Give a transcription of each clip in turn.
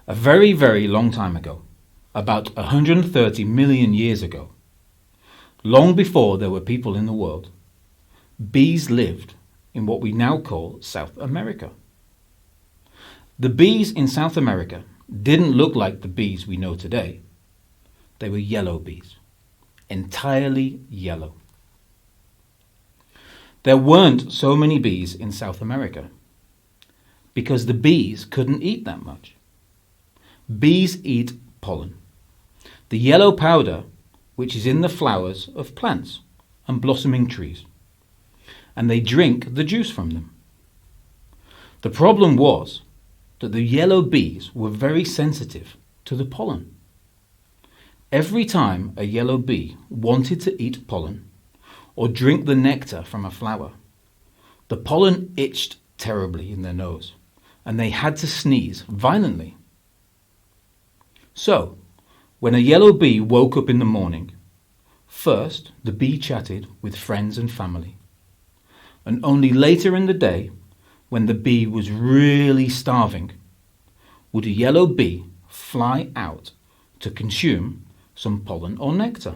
A very, very long time ago, about 130 million years ago, long before there were people in the world, bees lived in what we now call South America. The bees in South America didn't look like the bees we know today. They were yellow bees, entirely yellow. There weren't so many bees in South America because the bees couldn't eat that much. Bees eat pollen, the yellow powder which is in the flowers of plants and blossoming trees, and they drink the juice from them. The problem was that the yellow bees were very sensitive to the pollen. Every time a yellow bee wanted to eat pollen or drink the nectar from a flower, the pollen itched terribly in their nose, and they had to sneeze violently. So, when a yellow bee woke up in the morning, first the bee chatted with friends and family, and only later in the day, when the bee was really starving, would a yellow bee fly out to consume some pollen or nectar.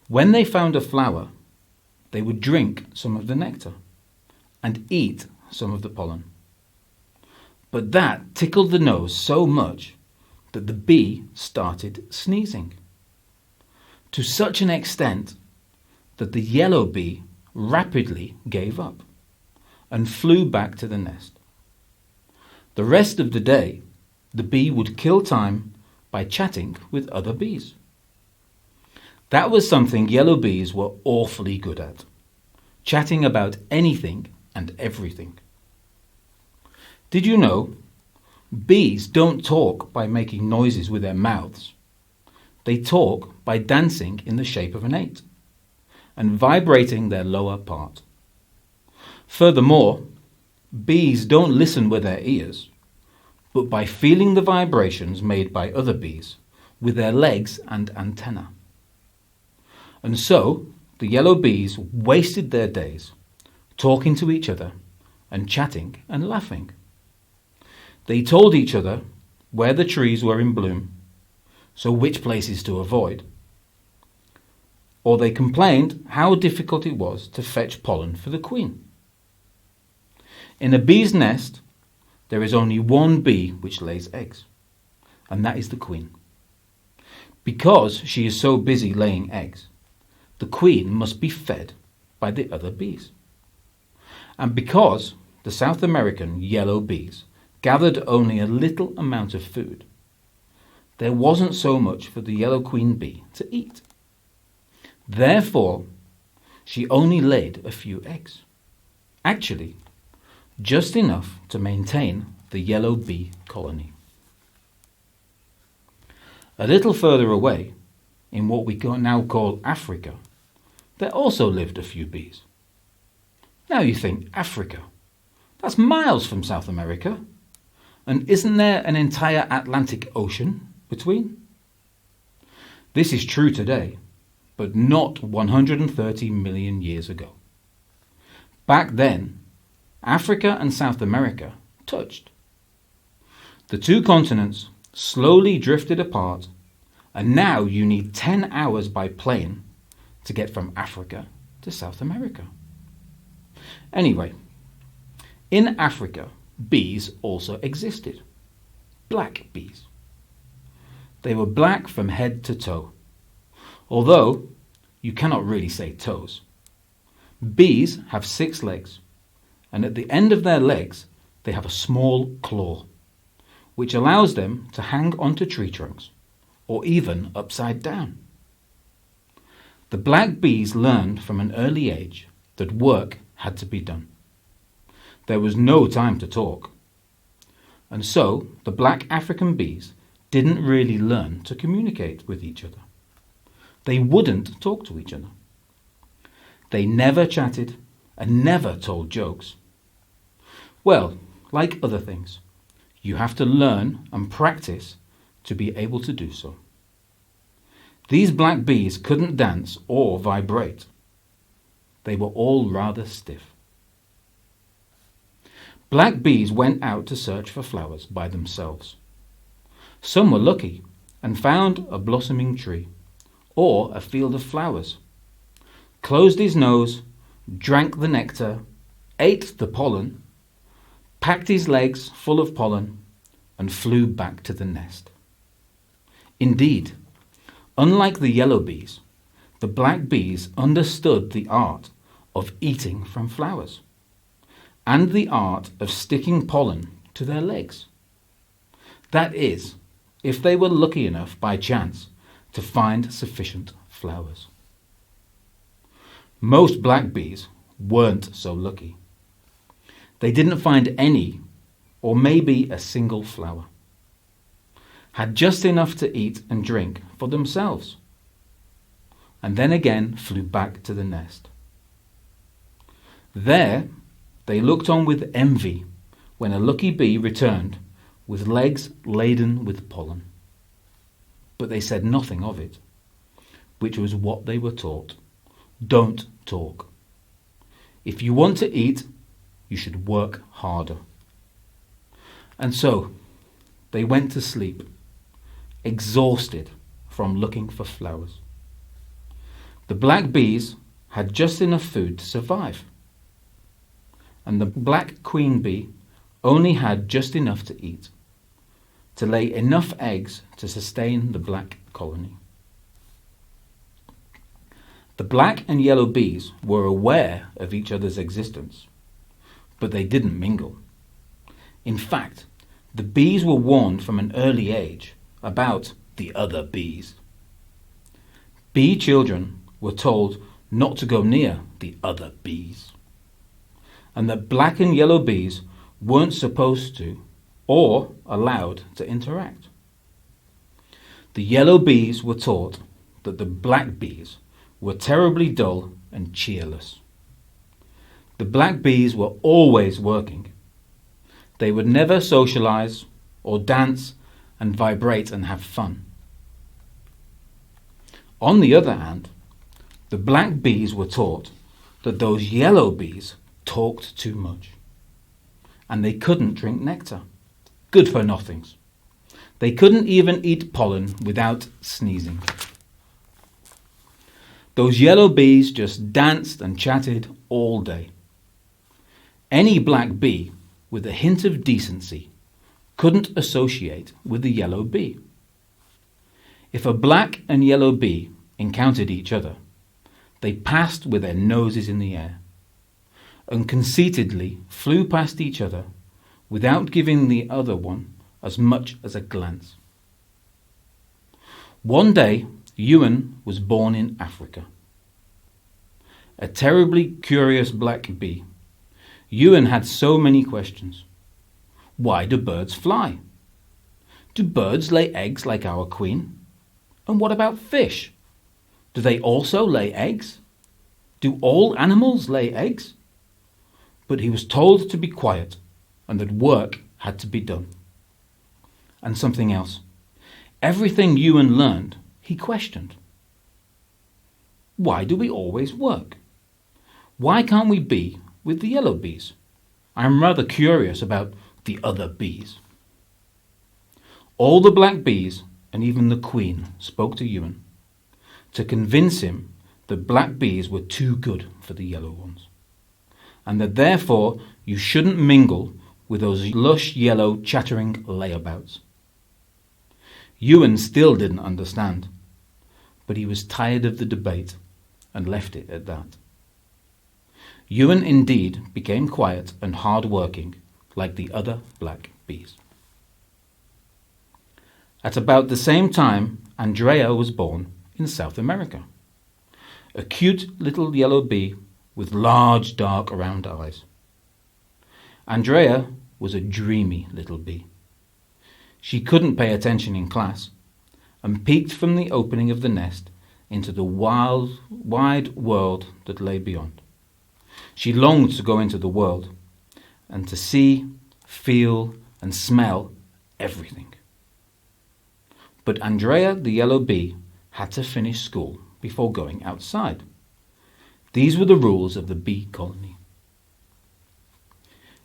When they found a flower, they would drink some of the nectar and eat some of the pollen. But that tickled the nose so much that the bee started sneezing, to such an extent that the yellow bee rapidly gave up and flew back to the nest. The rest of the day, the bee would kill time by chatting with other bees. That was something yellow bees were awfully good at, chatting about anything and everything. Did you know bees don't talk by making noises with their mouths? They talk by dancing in the shape of an 8 and vibrating their lower part. Furthermore, bees don't listen with their ears, but by feeling the vibrations made by other bees with their legs and antennae. And so, the yellow bees wasted their days talking to each other and chatting and laughing. They told each other where the trees were in bloom, so which places to avoid. Or they complained how difficult it was to fetch pollen for the queen. In a bee's nest, there is only one bee which lays eggs, and that is the queen. Because she is so busy laying eggs, the queen must be fed by the other bees. And because the South American yellow bees gathered only a little amount of food, there wasn't so much for the yellow queen bee to eat. Therefore, she only laid a few eggs. Actually, just enough to maintain the yellow bee colony. A little further away, in what we now call Africa, there also lived a few bees. Now you think, Africa, that's miles from South America, and isn't there an entire Atlantic Ocean between? This is true today, but not 130 million years ago. Back then, Africa and South America touched. The two continents slowly drifted apart, and now you need 10 hours by plane to get from Africa to South America. Anyway, in Africa, bees also existed. Black bees. They were black from head to toe, although you cannot really say toes. Bees have 6 legs, and at the end of their legs they have a small claw, which allows them to hang onto tree trunks, or even upside down. The black bees learned from an early age that work had to be done. There was no time to talk. And so the black African bees didn't really learn to communicate with each other. They wouldn't talk to each other. They never chatted and never told jokes. Well, like other things, you have to learn and practice to be able to do so. These black bees couldn't dance or vibrate. They were all rather stiff. Black bees went out to search for flowers by themselves. Some were lucky and found a blossoming tree or a field of flowers, closed his nose, drank the nectar, ate the pollen, packed his legs full of pollen, and flew back to the nest. Indeed, unlike the yellow bees, the black bees understood the art of eating from flowers and the art of sticking pollen to their legs. That is, if they were lucky enough by chance to find sufficient flowers. Most black bees weren't so lucky. They didn't find any, or maybe a single flower. Had just enough to eat and drink for themselves, and then again flew back to the nest. There, they looked on with envy when a lucky bee returned with legs laden with pollen. But they said nothing of it, which was what they were taught. Don't talk. If you want to eat, you should work harder. And so, they went to sleep, exhausted from looking for flowers. The black bees had just enough food to survive, and the black queen bee only had just enough to eat, to lay enough eggs to sustain the black colony. The black and yellow bees were aware of each other's existence, but they didn't mingle. In fact, the bees were warned from an early age about the other bees. Bee children were told not to go near the other bees, and that black and yellow bees weren't supposed to or allowed to interact. The yellow bees were taught that the black bees were terribly dull and cheerless. The black bees were always working. They would never socialize or dance and vibrate and have fun. On the other hand, the black bees were taught that those yellow bees talked too much, and they couldn't drink nectar. Good for nothings. They couldn't even eat pollen without sneezing. Those yellow bees just danced and chatted all day. Any black bee with a hint of decency couldn't associate with the yellow bee. If a black and yellow bee encountered each other, they passed with their noses in the air and conceitedly flew past each other without giving the other one as much as a glance. One day, Ewan was born in Africa. A terribly curious black bee, Ewan had so many questions. Why do birds fly? Do birds lay eggs like our queen? And what about fish? Do they also lay eggs? Do all animals lay eggs? But he was told to be quiet and that work had to be done. And something else. Everything Ewan learned, he questioned. Why do we always work? Why can't we be with the yellow bees? I'm rather curious about the other bees. All the black bees and even the queen spoke to Ewan to convince him that black bees were too good for the yellow ones, and that therefore you shouldn't mingle with those lush yellow chattering layabouts. Ewan still didn't understand, but he was tired of the debate and left it at that. Ewan indeed became quiet and hard-working like the other black bees. At about the same time, Andrea was born in South America. A cute little yellow bee with large dark round eyes. Andrea was a dreamy little bee. She couldn't pay attention in class and peeked from the opening of the nest into the wide world that lay beyond. She longed to go into the world and to see, feel, and smell everything. But Andrea the yellow bee had to finish school before going outside. These were the rules of the bee colony.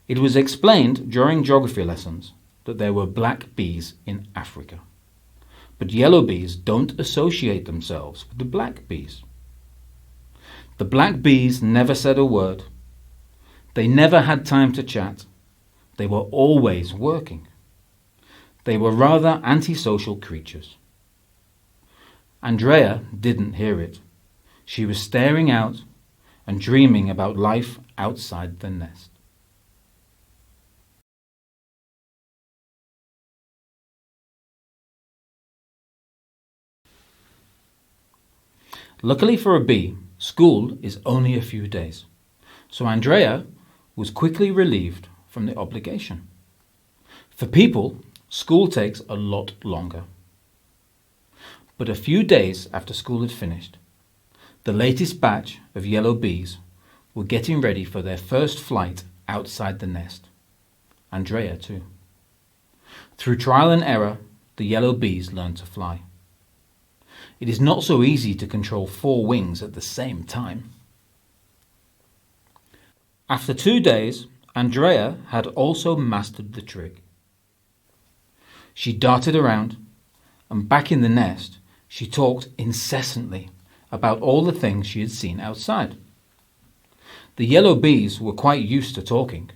It was explained during geography lessons that there were black bees in Africa, but yellow bees don't associate themselves with the black bees. The black bees never said a word. They never had time to chat. They were always working. They were rather antisocial creatures. Andrea didn't hear it. She was staring out and dreaming about life outside the nest. Luckily for a bee, school is only a few days, so Andrea was quickly relieved from the obligation. For people, school takes a lot longer. But a few days after school had finished, the latest batch of yellow bees were getting ready for their first flight outside the nest. Andrea too. Through trial and error, the yellow bees learned to fly. It is not so easy to control 4 wings at the same time. After 2 days, Andrea had also mastered the trick. She darted around, and back in the nest, she talked incessantly about all the things she had seen outside. The yellow bees were quite used to talking,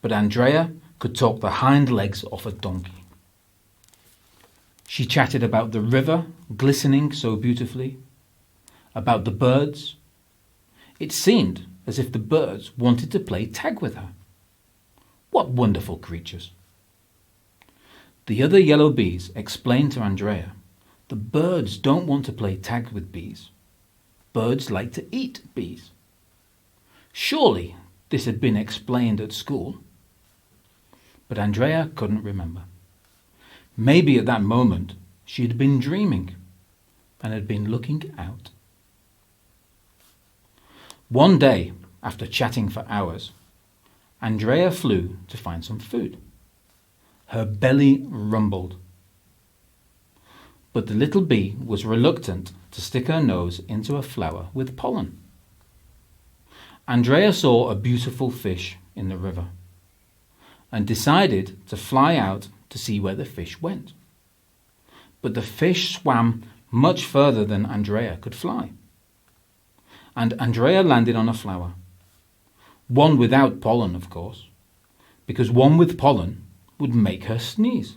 but Andrea could talk the hind legs off a donkey. She chatted about the river glistening so beautifully, about the birds. It seemed as if the birds wanted to play tag with her. What wonderful creatures! The other yellow bees explained to Andrea the birds don't want to play tag with bees. Birds like to eat bees. Surely this had been explained at school. But Andrea couldn't remember. Maybe at that moment she had been dreaming and had been looking out. One day, after chatting for hours, Andrea flew to find some food. Her belly rumbled. But the little bee was reluctant to stick her nose into a flower with pollen. Andrea saw a beautiful fish in the river and decided to fly out to see where the fish went. But the fish swam much further than Andrea could fly. And Andrea landed on a flower. One without pollen, of course, because one with pollen would make her sneeze.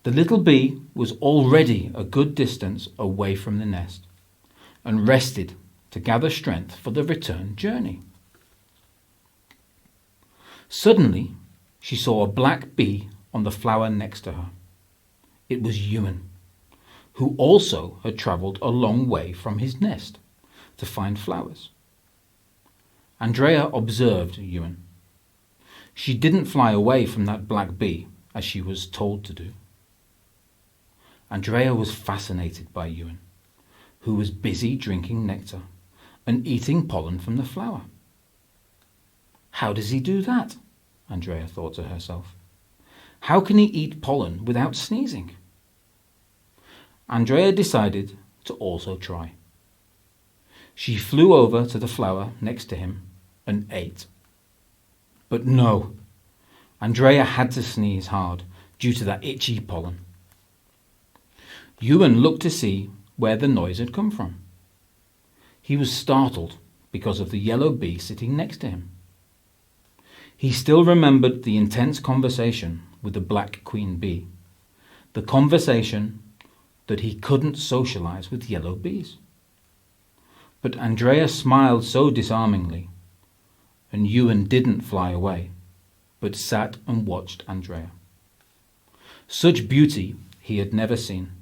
The little bee was already a good distance away from the nest and rested to gather strength for the return journey. Suddenly, she saw a black bee on the flower next to her. It was Ewan, who also had travelled a long way from his nest to find flowers. Andrea observed Ewan. She didn't fly away from that black bee as she was told to do. Andrea was fascinated by Ewan, who was busy drinking nectar and eating pollen from the flower. How does he do that? Andrea thought to herself. How can he eat pollen without sneezing? Andrea decided to also try. She flew over to the flower next to him and ate. But no, Andrea had to sneeze hard due to that itchy pollen. Ewan looked to see where the noise had come from. He was startled because of the yellow bee sitting next to him. He still remembered the intense conversation with the black queen bee, the conversation that he couldn't socialize with yellow bees. But Andrea smiled so disarmingly, and Ewan didn't fly away, but sat and watched Andrea. Such beauty he had never seen.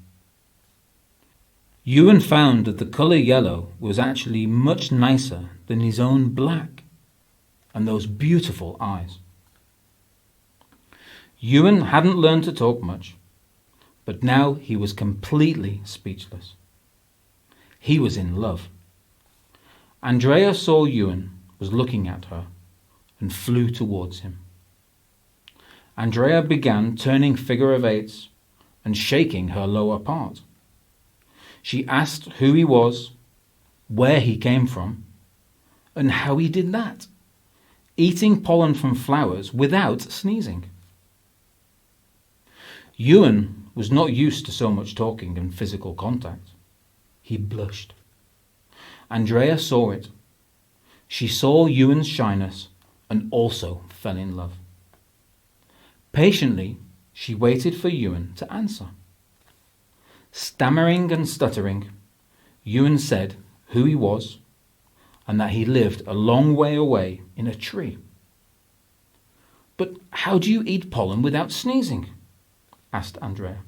Ewan found that the colour yellow was actually much nicer than his own black, and those beautiful eyes. Ewan hadn't learned to talk much, but now he was completely speechless. He was in love. Andrea saw Ewan was looking at her and flew towards him. Andrea began turning figure of eights and shaking her lower part. She asked who he was, where he came from, and how he did that. eating pollen from flowers without sneezing. Ewan was not used to so much talking and physical contact. He blushed. Andrea saw it. She saw Ewan's shyness and also fell in love. Patiently, she waited for Ewan to answer. Stammering and stuttering, Ewan said who he was and that he lived a long way away in a tree. "But how do you eat pollen without sneezing?" asked Andrea.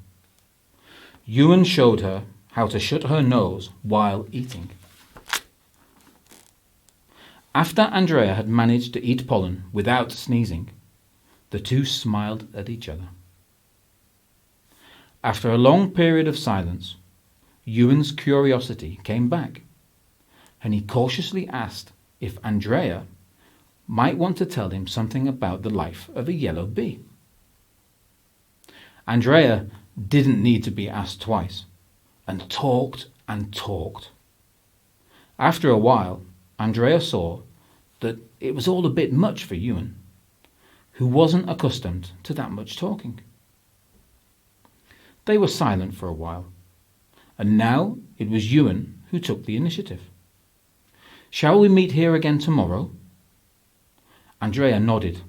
Ewan showed her how to shut her nose while eating. After Andrea had managed to eat pollen without sneezing, the two smiled at each other. After a long period of silence, Ewan's curiosity came back, and he cautiously asked if Andrea might want to tell him something about the life of a yellow bee. Andrea didn't need to be asked twice, and talked and talked. After a while, Andrea saw that it was all a bit much for Ewan, who wasn't accustomed to that much talking. They were silent for a while, and now it was Ewan who took the initiative. "Shall we meet here again tomorrow?" Andrea nodded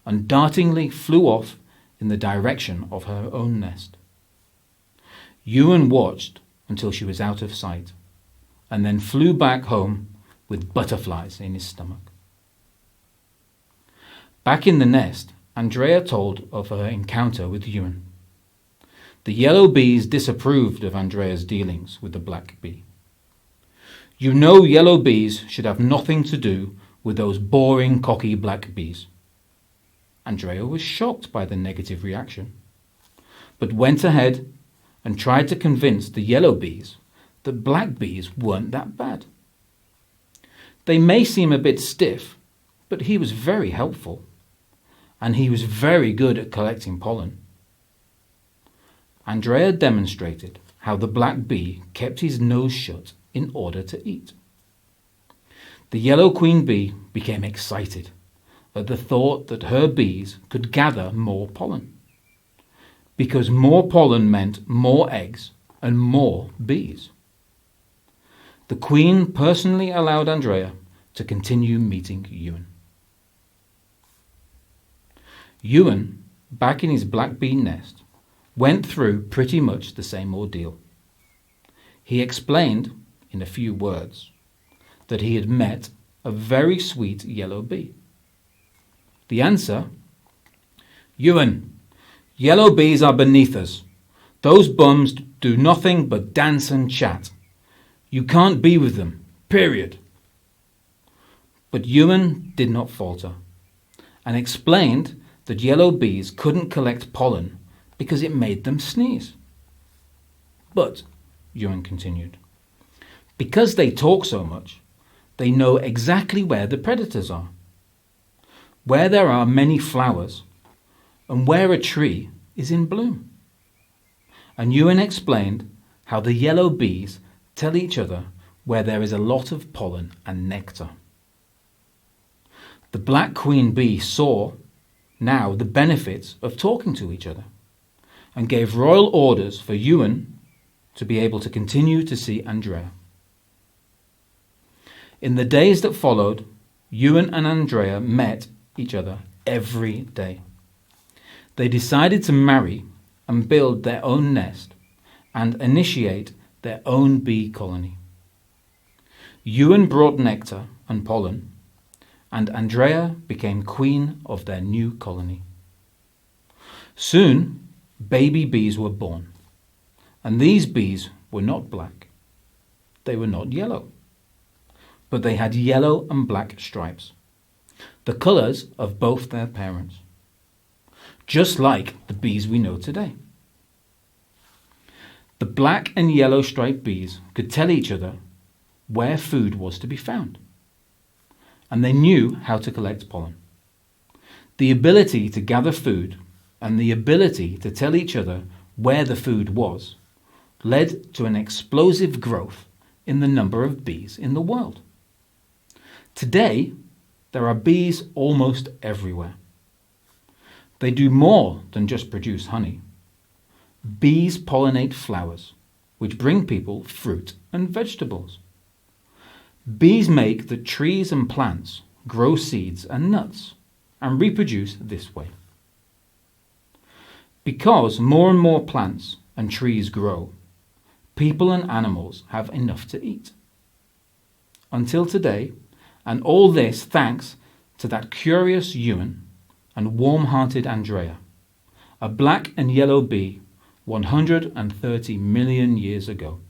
and dartingly flew off in the direction of her own nest. Ewan watched until she was out of sight, and then flew back home with butterflies in his stomach. Back in the nest, Andrea told of her encounter with Ewan. The yellow bees disapproved of Andrea's dealings with the black bee. "You know yellow bees should have nothing to do with those boring, cocky black bees." Andrea was shocked by the negative reaction, but went ahead and tried to convince the yellow bees that black bees weren't that bad. They may seem a bit stiff, but he was very helpful, and he was very good at collecting pollen. Andrea demonstrated how the black bee kept his nose shut in order to eat. The yellow queen bee became excited at the thought that her bees could gather more pollen, because more pollen meant more eggs and more bees. The queen personally allowed Andrea to continue meeting Ewan. Ewan, back in his black bee nest, went through pretty much the same ordeal. He explained, in a few words, that he had met a very sweet yellow bee. The answer: "Ewan, yellow bees are beneath us. Those bums do nothing but dance and chat. You can't be with them, period." But Ewan did not falter, and explained that yellow bees couldn't collect pollen because it made them sneeze. "But," Ewan continued, "because they talk so much, they know exactly where the predators are, where there are many flowers, and where a tree is in bloom." And Ewan explained how the yellow bees tell each other where there is a lot of pollen and nectar. The black queen bee saw now the benefits of talking to each other, and gave royal orders for Ewan to be able to continue to see Andrea. In the days that followed, Ewan and Andrea met each other every day. They decided to marry and build their own nest and initiate their own bee colony. Ewan brought nectar and pollen, and Andrea became queen of their new colony. Soon, baby bees were born, and these bees were not black. They were not yellow, but they had yellow and black stripes, the colours of both their parents, just like the bees we know today. The black and yellow striped bees could tell each other where food was to be found, and they knew how to collect pollen. The ability to gather food and the ability to tell each other where the food was led to an explosive growth in the number of bees in the world. Today, There are bees almost everywhere. They do more than just produce honey. Bees pollinate flowers, which bring people fruit and vegetables. Bees make the trees and plants grow seeds and nuts and reproduce this way. Because more and more plants and trees grow, people and animals have enough to eat. Until today, and all this thanks to that curious Ewan and warm-hearted Andrea, a black and yellow bee 130 million years ago.